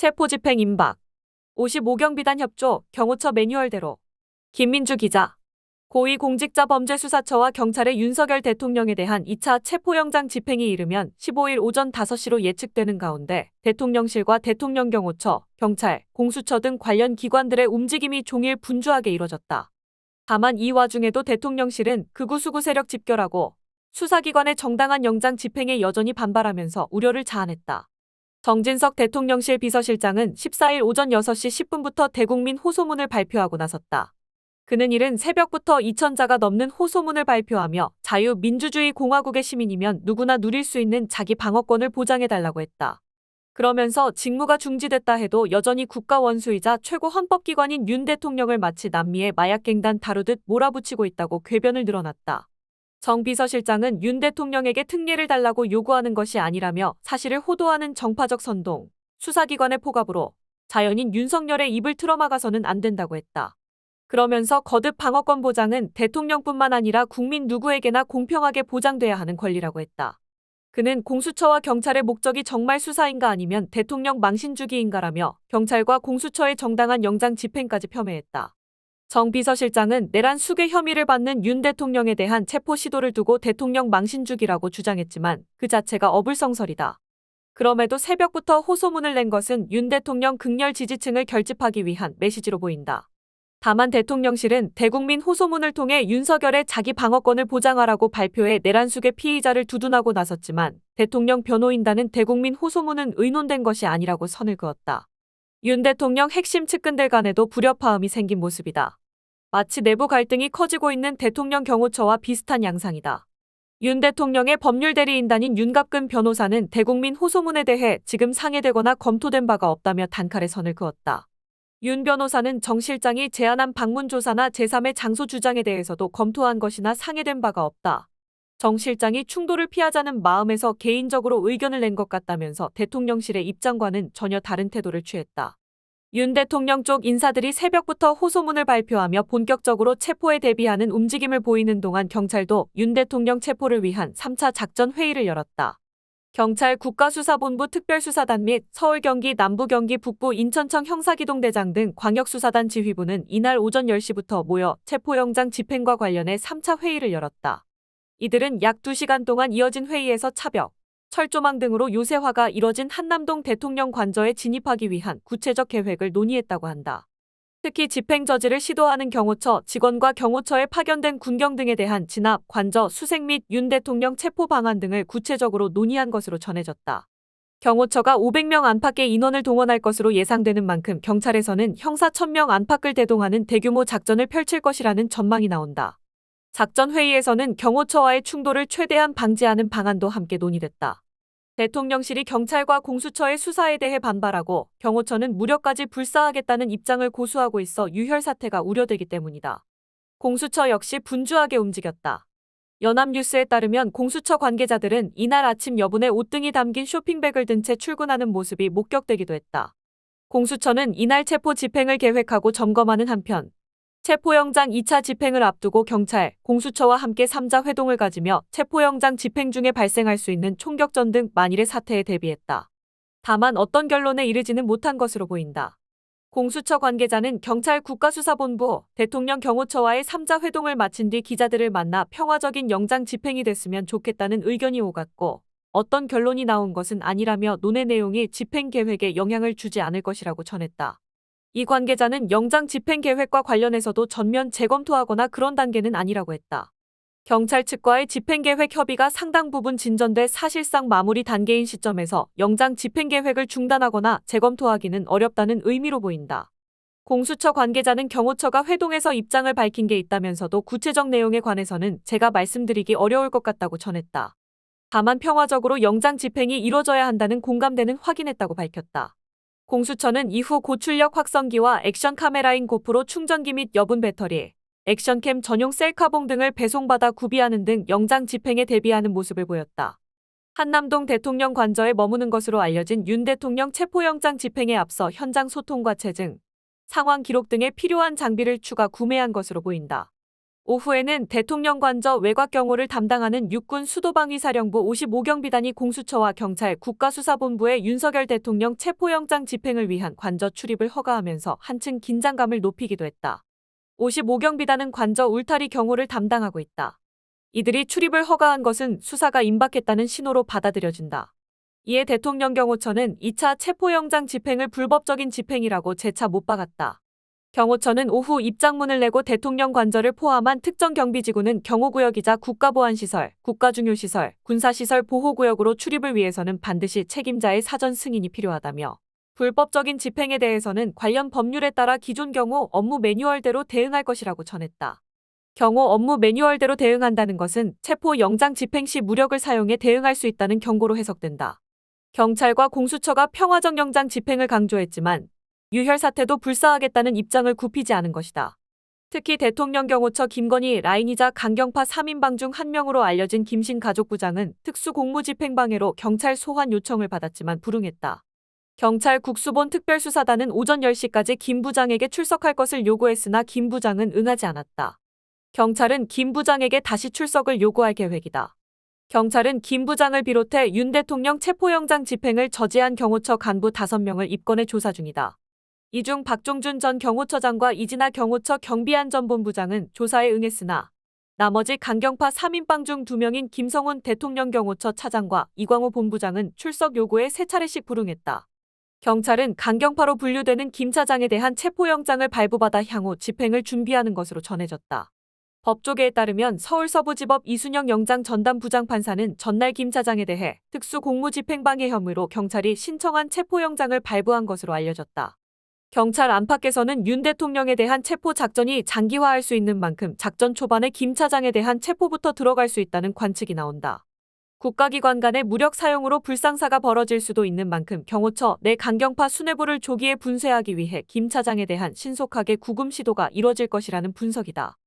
체포집행 임박. 55경 비단 협조, 경호처 매뉴얼대로. 김민주 기자. 고위공직자범죄수사처와 경찰의 윤석열 대통령에 대한 2차 체포영장 집행이 이르면 15일 오전 5시로 예측되는 가운데 대통령실과 대통령 경호처, 경찰, 공수처 등 관련 기관들의 움직임이 종일 분주하게 이뤄졌다. 다만 이 와중에도 대통령실은 극우 수구 세력 집결하고 수사기관의 정당한 영장 집행에 여전히 반발하면서 우려를 자아냈다. 정진석 대통령실 비서실장은 14일 오전 6시 10분부터 대국민 호소문을 발표하고 나섰다. 그는 이른 새벽부터 2,000자가 넘는 호소문을 발표하며 자유민주주의 공화국의 시민이면 누구나 누릴 수 있는 자기 방어권을 보장해달라고 했다. 그러면서 직무가 중지됐다 해도 여전히 국가 원수이자 최고 헌법기관인 윤 대통령을 마치 남미의 마약갱단 다루듯 몰아붙이고 있다고 궤변을 늘어놨다. 정 비서실장은 윤 대통령에게 특례를 달라고 요구하는 것이 아니라며 사실을 호도하는 정파적 선동, 수사기관의 포갑으로 자연인 윤석열의 입을 틀어막아서는 안 된다고 했다. 그러면서 거듭 방어권 보장은 대통령뿐만 아니라 국민 누구에게나 공평하게 보장돼야 하는 권리라고 했다. 그는 공수처와 경찰의 목적이 정말 수사인가 아니면 대통령 망신주기인가라며 경찰과 공수처의 정당한 영장 집행까지 폄훼했다. 정 비서실장은 내란 수괴 혐의를 받는 윤 대통령에 대한 체포 시도를 두고 대통령 망신주기라고 주장했지만 그 자체가 어불성설이다. 그럼에도 새벽부터 호소문을 낸 것은 윤 대통령 극렬 지지층을 결집하기 위한 메시지로 보인다. 다만 대통령실은 대국민 호소문을 통해 윤석열의 자기 방어권을 보장하라고 발표해 내란 수괴 피의자를 두둔하고 나섰지만 대통령 변호인단은 대국민 호소문은 의논된 것이 아니라고 선을 그었다. 윤 대통령 핵심 측근들 간에도 불협화음이 생긴 모습이다. 마치 내부 갈등이 커지고 있는 대통령 경호처와 비슷한 양상이다. 윤 대통령의 법률대리인단인 윤갑근 변호사는 대국민 호소문에 대해 지금 상의되거나 검토된 바가 없다며 단칼에 선을 그었다. 윤 변호사는 정 실장이 제안한 방문조사나 제3의 장소 주장에 대해서도 검토한 것이나 상의된 바가 없다. 정 실장이 충돌을 피하자는 마음에서 개인적으로 의견을 낸 것 같다면서 대통령실의 입장과는 전혀 다른 태도를 취했다. 윤 대통령 쪽 인사들이 새벽부터 호소문을 발표하며 본격적으로 체포에 대비하는 움직임을 보이는 동안 경찰도 윤 대통령 체포를 위한 3차 작전 회의를 열었다. 경찰 국가수사본부 특별수사단 및 서울 경기 남부 경기 북부 인천청 형사기동대장 등 광역수사단 지휘부는 이날 오전 10시부터 모여 체포영장 집행과 관련해 3차 회의를 열었다. 이들은 약 2시간 동안 이어진 회의에서 차벽, 철조망 등으로 요새화가 이뤄진 한남동 대통령 관저에 진입하기 위한 구체적 계획을 논의했다고 한다. 특히 집행 저지를 시도하는 경호처 직원과 경호처에 파견된 군경 등에 대한 진압, 관저, 수색 및 윤 대통령 체포 방안 등을 구체적으로 논의한 것으로 전해졌다. 경호처가 500명 안팎의 인원을 동원할 것으로 예상되는 만큼 경찰에서는 형사 1,000명 안팎을 대동하는 대규모 작전을 펼칠 것이라는 전망이 나온다. 작전 회의에서는 경호처와의 충돌을 최대한 방지하는 방안도 함께 논의됐다. 대통령실이 경찰과 공수처의 수사에 대해 반발하고 경호처는 무력까지 불사하겠다는 입장을 고수하고 있어 유혈 사태가 우려되기 때문이다. 공수처 역시 분주하게 움직였다. 연합뉴스에 따르면 공수처 관계자들은 이날 아침 여분의 옷 등이 담긴 쇼핑백을 든 채 출근하는 모습이 목격되기도 했다. 공수처는 이날 체포 집행을 계획하고 점검하는 한편 체포영장 2차 집행을 앞두고 경찰, 공수처와 함께 3자 회동을 가지며 체포영장 집행 중에 발생할 수 있는 총격전 등 만일의 사태에 대비했다. 다만 어떤 결론에 이르지는 못한 것으로 보인다. 공수처 관계자는 경찰 국가수사본부, 대통령 경호처와의 3자 회동을 마친 뒤 기자들을 만나 평화적인 영장 집행이 됐으면 좋겠다는 의견이 오갔고 어떤 결론이 나온 것은 아니라며 논의 내용이 집행 계획에 영향을 주지 않을 것이라고 전했다. 이 관계자는 영장 집행 계획과 관련해서도 전면 재검토하거나 그런 단계는 아니라고 했다. 경찰 측과의 집행계획 협의가 상당 부분 진전돼 사실상 마무리 단계인 시점에서 영장 집행계획을 중단하거나 재검토하기는 어렵다는 의미로 보인다. 공수처 관계자는 경호처가 회동에서 입장을 밝힌 게 있다면서도 구체적 내용에 관해서는 제가 말씀드리기 어려울 것 같다고 전했다. 다만 평화적으로 영장 집행이 이뤄져야 한다는 공감대는 확인했다고 밝혔다. 공수처는 이후 고출력 확성기와 액션 카메라인 고프로 충전기 및 여분 배터리, 액션캠 전용 셀카봉 등을 배송받아 구비하는 등 영장 집행에 대비하는 모습을 보였다. 한남동 대통령 관저에 머무는 것으로 알려진 윤 대통령 체포영장 집행에 앞서 현장 소통과 체증, 상황 기록 등에 필요한 장비를 추가 구매한 것으로 보인다. 오후에는 대통령 관저 외곽 경호를 담당하는 육군 수도방위사령부 55경비단이 공수처와 경찰 국가수사본부에 윤석열 대통령 체포영장 집행을 위한 관저 출입을 허가하면서 한층 긴장감을 높이기도 했다. 55경비단은 관저 울타리 경호를 담당하고 있다. 이들이 출입을 허가한 것은 수사가 임박했다는 신호로 받아들여진다. 이에 대통령 경호처는 2차 체포영장 집행을 불법적인 집행이라고 재차 못 박았다. 경호처는 오후 입장문을 내고 대통령 관저를 포함한 특정 경비지구는 경호구역이자 국가보안시설, 국가중요시설, 군사시설 보호구역으로 출입을 위해서는 반드시 책임자의 사전 승인이 필요하다며 불법적인 집행에 대해서는 관련 법률에 따라 기존 경호 업무 매뉴얼대로 대응할 것이라고 전했다. 경호 업무 매뉴얼대로 대응한다는 것은 체포영장 집행 시 무력을 사용해 대응할 수 있다는 경고로 해석된다. 경찰과 공수처가 평화적 영장 집행을 강조했지만 유혈 사태도 불사하겠다는 입장을 굽히지 않은 것이다. 특히 대통령 경호처 김건희 라인이자 강경파 3인방 중 한 명으로 알려진 김신 가족부장은 특수공무집행방해로 경찰 소환 요청을 받았지만 불응했다. 경찰 국수본 특별수사단은 오전 10시까지 김 부장에게 출석할 것을 요구했으나 김 부장은 응하지 않았다. 경찰은 김 부장에게 다시 출석을 요구할 계획이다. 경찰은 김 부장을 비롯해 윤 대통령 체포영장 집행을 저지한 경호처 간부 5명을 입건해 조사 중이다. 이 중 박종준 전 경호처장과 이진아 경호처 경비안전본부장은 조사에 응했으나 나머지 강경파 3인방 중 2명인 김성훈 대통령 경호처 차장과 이광호 본부장은 출석 요구에 3차례씩 불응했다. 경찰은 강경파로 분류되는 김 차장에 대한 체포영장을 발부받아 향후 집행을 준비하는 것으로 전해졌다. 법조계에 따르면 서울서부지법 이순영 영장 전담 부장판사는 전날 김 차장에 대해 특수공무집행방해 혐의로 경찰이 신청한 체포영장을 발부한 것으로 알려졌다. 경찰 안팎에서는 윤 대통령에 대한 체포 작전이 장기화할 수 있는 만큼 작전 초반에 김 차장에 대한 체포부터 들어갈 수 있다는 관측이 나온다. 국가기관 간의 무력 사용으로 불상사가 벌어질 수도 있는 만큼 경호처 내 강경파 수뇌부를 조기에 분쇄하기 위해 김 차장에 대한 신속하게 구금 시도가 이뤄질 것이라는 분석이다.